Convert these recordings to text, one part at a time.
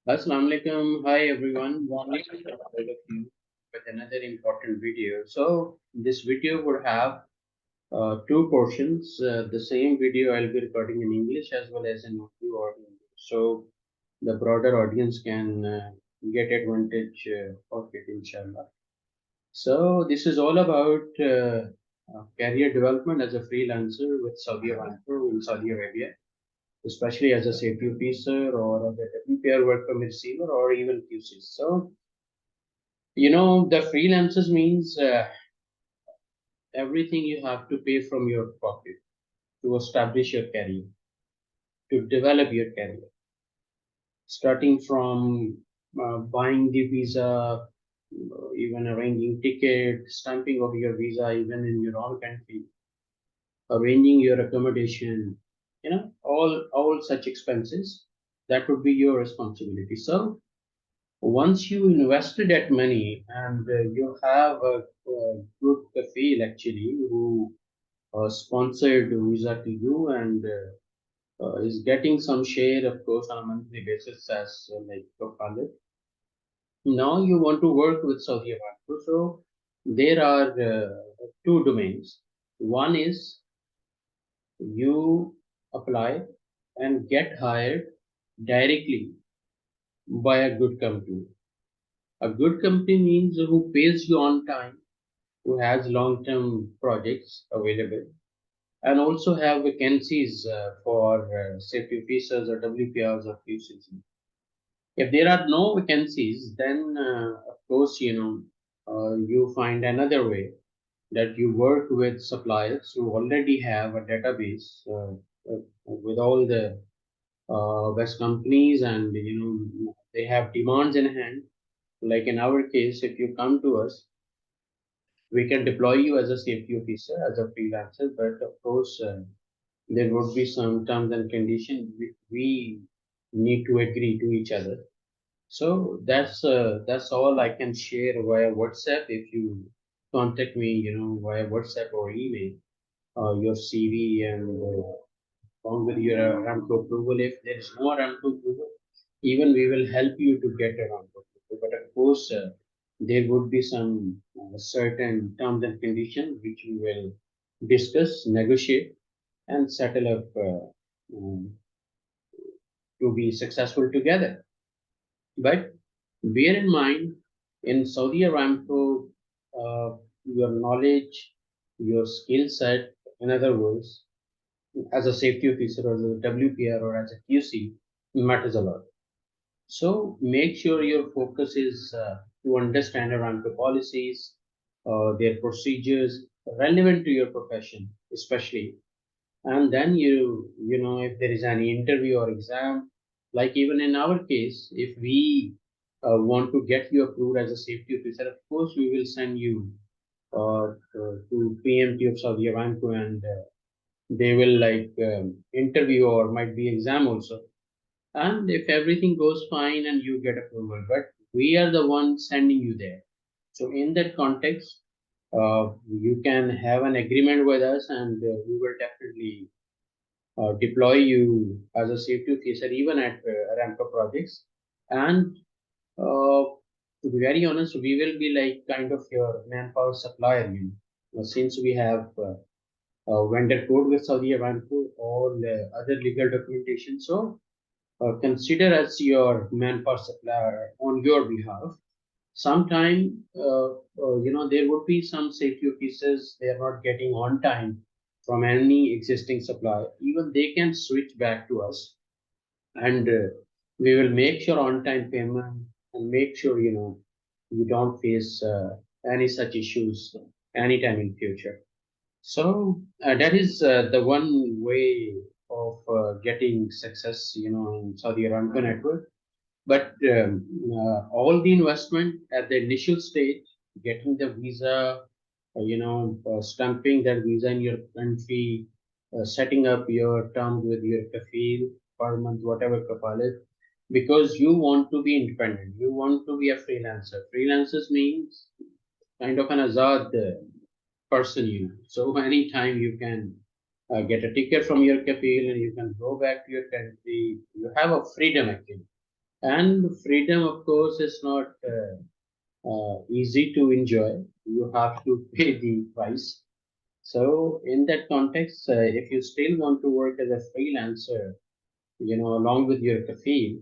Assalamu alaikum. Hi everyone. Morning to all of you with another important video. So this video would have two portions. The same video I'll be recording in English as well as in Urdu or Hindi. So the broader audience can get advantage of it, inshallah. So this is all about career development as a freelancer with Saudi Aramco in Saudi Arabia, especially as a safety officer or as a WPR work permit receiver or even QC. So, the freelancers means everything you have to pay from your pocket to establish your career, to develop your career, starting from buying the visa, even arranging ticket, stamping of your visa, even in your own country, arranging your accommodation, all such expenses. That would be your responsibility. So, once you invested that money and you have a good kafil actually who sponsored visa to you and is getting some share, of course, on a monthly basis as like your father. Now you want to work with Saudi Aramco. So there are two domains. One is you apply and get hired directly by a good company. A good company means who pays you on time, who has long-term projects available, and also have vacancies for safety officers or WPRs or QCC. If there are no vacancies, then of course you find another way that you work with suppliers who already have a database with all the best companies, and they have demands in hand. Like in our case, if you come to us, we can deploy you as a safety officer, as a freelancer, but of course, there would be some terms and conditions which we need to agree to each other. So that's all I can share via WhatsApp. If you contact me, via WhatsApp or email, your CV and along with your Aramco approval. If there is no Aramco approval, even we will help you to get Aramco approval. But of course, there would be some certain terms and conditions which we will discuss, negotiate, and settle up to be successful together. But bear in mind, in Saudi Aramco, your knowledge, your skill set, in other words, as a safety officer or as a WPR or as a QC, matters a lot. So make sure your focus is to understand Aramco policies, their procedures relevant to your profession, especially. And then if there is any interview or exam, like even in our case, if we want to get you approved as a safety officer, of course we will send you to PMT of Saudi Aramco, and they will like interview or might be exam also. And if everything goes fine and you get approval, but we are the ones sending you there. So in that context, you can have an agreement with us, and we will definitely deploy you as a safety officer even at Aramco projects. And to be very honest, we will be like kind of your manpower supplier. Since we have vendor code with Saudi Aramco, all other legal documentation. So consider as your manpower supplier on your behalf. Sometime, there would be some safety officers they are not getting on time from any existing supplier. Even they can switch back to us, and we will make sure on time payment and make sure you don't face any such issues anytime in future. So that is the one way of getting success, in Saudi Aramco network. But all the investment at the initial stage, getting the visa, stamping that visa in your country, setting up your terms with your kafil per month, whatever kafal is, because you want to be independent, you want to be a freelancer. Freelancers means kind of an azad person, So anytime you can get a ticket from your kafil and you can go back to your country, you have a freedom actually. And freedom, of course, is not easy to enjoy. You have to pay the price. So, in that context, if you still want to work as a freelancer, along with your cafe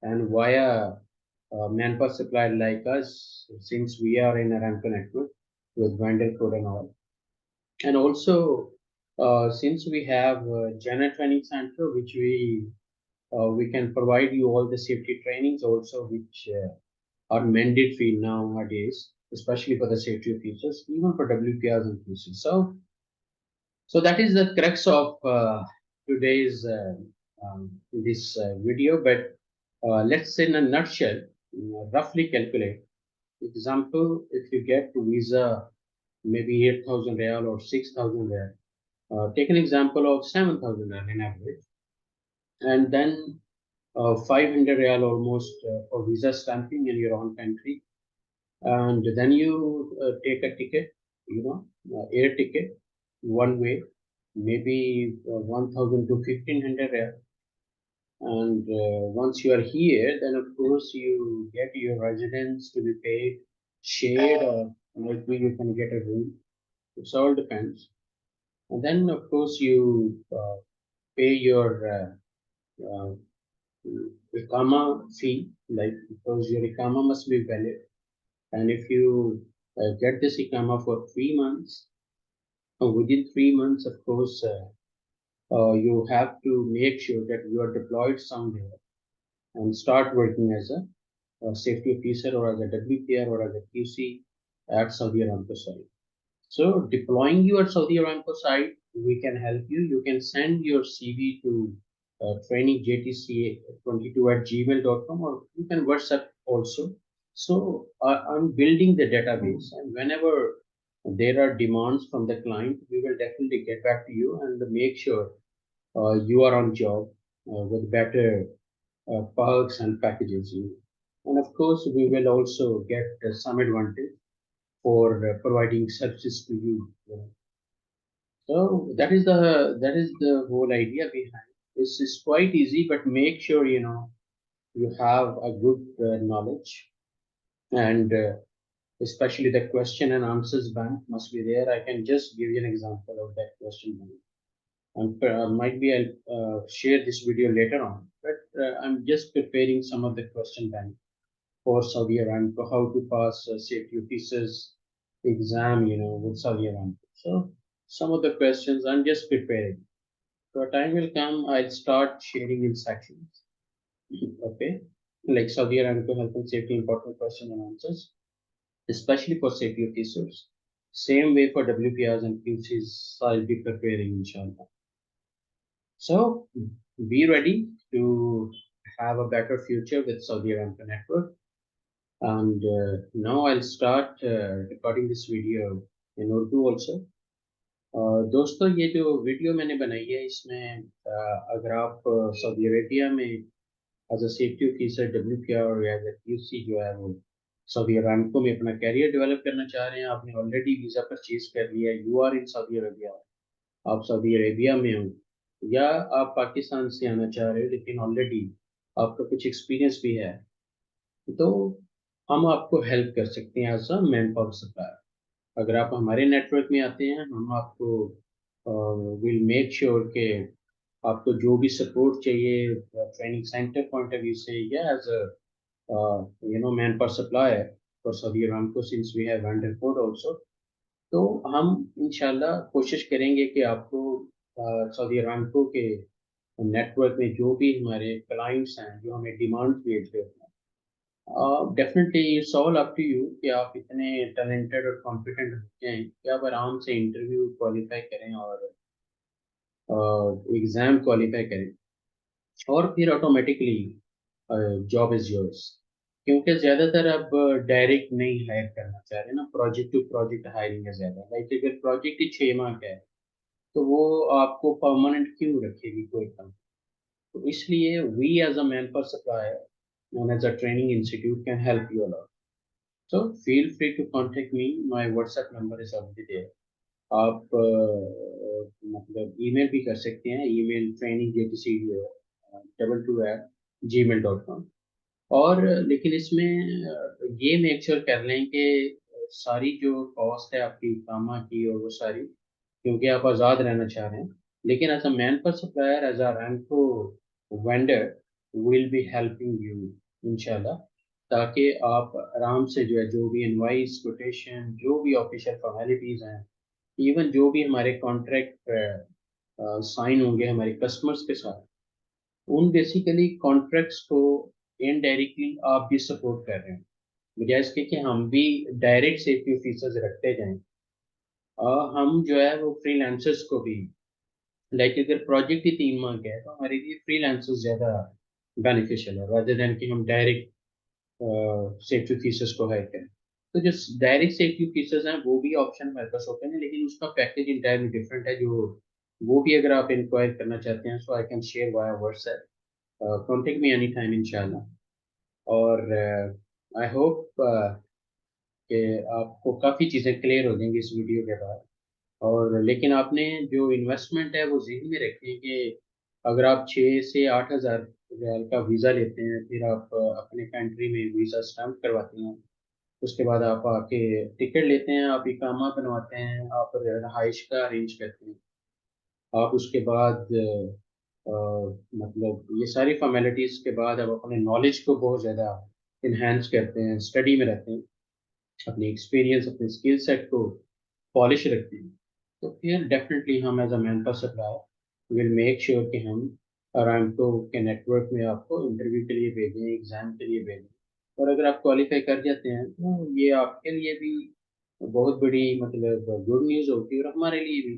and via manpower supplier like us, since we are in Aramco network with vendor code and all, and also since we have Jana Training Center, which we can provide you all the safety trainings also, which are mandatory nowadays, especially for the safety features, even for WPRs and QC. So that is the crux of today's this video. But let's say in a nutshell, roughly calculate. Example, if you get to visa maybe 8,000 real or 6,000 real, take an example of 7,000 real in average, and then 500 real almost for visa stamping in your own country, and then you take a ticket, air ticket, one way, maybe 1,000 to 1,500 real. And once you are here, then of course you get your residence to be paid, shared, or maybe you can get a room. It all depends. And then of course you pay your uh, Ikama fee, like because your Ikama must be valid. And if you get this Ikama for 3 months, within 3 months, of course, you have to make sure that you are deployed somewhere and start working as a safety officer or as a WPR or as a QC at Saudi Aramco site. So deploying you at Saudi Aramco site, we can help you. You can send your CV to trainingjtc22 at gmail.com, or you can WhatsApp also. So I'm building the database, and whenever there are demands from the client, we will definitely get back to you and make sure you are on job with better perks and packages. And of course, we will also get some advantage for providing services to you. So that is the whole idea behind. It's quite easy, but make sure you have a good knowledge, and especially the question and answers bank must be there. I can just give you an example of that question bank. And might be I'll share this video later on, but I'm just preparing some of the question bank for Saudi Aramco, how to pass safety officers exam, with Saudi Aramco. So some of the questions I'm just preparing. So a time will come, I'll start sharing in sections. Okay, like Saudi Aramco health and safety important question and answers, especially for safety officers. Same way for WPRs and QCs, I'll be preparing inshallah. So be ready to have a better future with Saudi Aramco network. And now I'll start recording this video in Urdu also. दोस्तों ये जो video मैंने बनाई है इसमें अगर आप Saudi Arabia में as a safety officer WPR और एज अ QC जो है वो सऊदी अरामको में अपना कैरियर डेवलप करना चाह रहे हैं, आपने ऑलरेडी वीज़ा परचेज कर लिया है, you are in Saudi Arabia, आप सऊदी अरेबिया में हो, या आप पाकिस्तान से आना चाह रहे हो लेकिन ऑलरेडी आपका कुछ एक्सपीरियंस भी है, तो हम आपको हेल्प कर सकते हैं as a manpower supplier. अगर आप हमारे नेटवर्क में आते हैं, हम आपको विल मेक श्योर कि आपको जो भी सपोर्ट चाहिए training centre point of view से, या as a manpower supplier for Saudi Aramco since we have vendor code also, तो हम इंशाल्लाह कोशिश करेंगे कि आपको सऊदी अरामको के नेटवर्क में जो भी हमारे क्लाइंट्स हैं जो हमें डिमांड भेज रहे हैं, definitely it's all up to you कि आप इतने टैलेंटेड और कॉम्पिटेंट होते हैं कि आप आराम से इंटरव्यू क्वालिफाई करें और एग्जाम क्वालिफाई करें, और फिर ऑटोमेटिकली जॉब इज योर्स। क्योंकि ज़्यादातर अब डायरेक्ट नहीं हायर करना चाह रहे ना, प्रोजेक्ट टू प्रोजेक्ट हायरिंग है ज़्यादा। लाइक अगर प्रोजेक्ट ही 6 माह का है तो वो आपको परमानेंट क्यों रखेगी कोई कंपनी। तो इसलिए we as a manpower supplier known as a training institute can help you a lot. So feel free to contact me. My WhatsApp number is already there. आप मतलब ईमेल भी कर सकते हैं, ईमेल training JTC 22@gmail.com, और लेकिन इसमें ये मेक श्योर कर लें कि सारी जो कॉस्ट है आपकी कामा की और वो सारी, क्योंकि आप आज़ाद रहना चाह रहे हैं, लेकिन as a manpower supplier, as a Aramco vendor, will be helping you इंशाल्लाह, ताकि आप आराम से जो है, जो भी इनवाइस कोटेशन, जो भी ऑफिशियल फॉर्मेलिटीज़ हैं, इवन जो भी हमारे कॉन्ट्रैक्ट साइन होंगे हमारे कस्टमर्स के साथ, उन बेसिकली कॉन्ट्रैक्ट्स को इनडायरेक्टली आप भी सपोर्ट कर रहे हैं, बजाय इसके कि हम भी डायरेक्ट सेफ्टी ऑफिसर्स रखते जाएं। हम जो है वो फ्रीलांसर्स को भी, लाइक अगर प्रोजेक्ट ही 3 माह का है तो हमारे लिए फ्रीलांसर्स ज़्यादा बेनिफिशियल है, रादर देन कि हम डायरेक्ट सेफ्टी ऑफिसर्स को हायर करें। तो जो डायरेक्ट सेफ्टी ऑफिसर्स हैं वो भी ऑप्शन हमारे पास ओपन है, लेकिन उसका पैकेज इंटायरली डिफरेंट है, जो वो भी अगर आप इंक्वायर करना चाहते हैं, so I can share via WhatsApp, contact me any time इंशाल्लाह। और आई होप कि आपको काफ़ी चीज़ें क्लियर हो जाएंगी इस वीडियो के बाद। और लेकिन आपने जो इन्वेस्टमेंट है वो ज़हन में रखें कि अगर आप 6 से 8 हज़ार रियाल का वीज़ा लेते हैं, फिर आप अपने कंट्री में वीज़ा स्टैम्प करवाते हैं, उसके बाद आप आके टिकट लेते हैं, आप इकामा बनवाते हैं, आप रहाइश का अरेंज करते हैं, आप उसके बाद मतलब ये सारी फॉर्मेलिटीज़ के बाद आप अपने नॉलेज को बहुत ज़्यादा इन्हेंस करते हैं, स्टडी में रहते हैं, अपनी एक्सपीरियंस, अपने स्किल सेट को पॉलिश रखते हैं, तो फिर डेफिनेटली हम as a manpower supplier will make sure कि हम अरामको के नेटवर्क में आपको इंटरव्यू के लिए भेजें, एग्जाम के लिए भेजें। और अगर आप क्वालिफाई कर जाते हैं तो ये आपके लिए भी बहुत बड़ी मतलब गुड न्यूज़ होगी, और हमारे लिए भी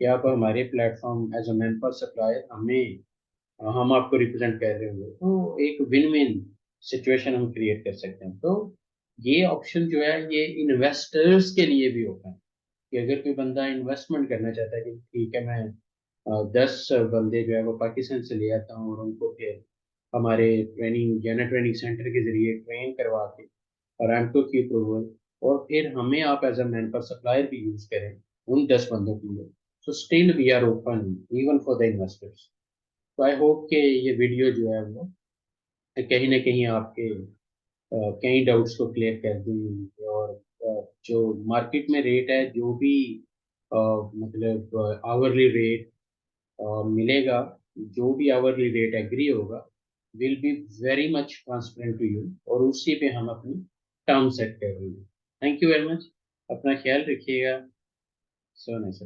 कि आप हमारे platform as a manpower supplier, हमें हम आपको रिप्रेजेंट कर रहे होंगे, तो एक विन विन सिचुएशन हम क्रिएट कर सकते हैं। तो ये ऑप्शन जो है ये इन्वेस्टर्स के लिए भी ओपन है, कि अगर कोई बंदा इन्वेस्टमेंट करना चाहता है कि ठीक है, मैं 10 बंदे जो है वो पाकिस्तान से ले आता हूँ और उनको फिर हमारे ट्रेनिंग जैना ट्रेनिंग सेंटर के जरिए ट्रेन करवा के अरामको की अप्रूवल, और फिर हमें आप as a manpower supplier भी यूज करें उन 10 बंदों के लिए, so still we are open even for the investors. तो आई होप कि ये वीडियो जो है वो कहीं ना कहीं आपके कई डाउट्स को क्लियर कर दें। और जो मार्केट में रेट है, जो भी मतलब आवरली रेट मिलेगा, जो भी आवरली रेट एग्री होगा, will be very much transparent to you, और उसी पे हम अपनी टर्म सेट कर रहे हैं। थैंक यू वेरी मच, अपना ख्याल रखिएगा। So nice.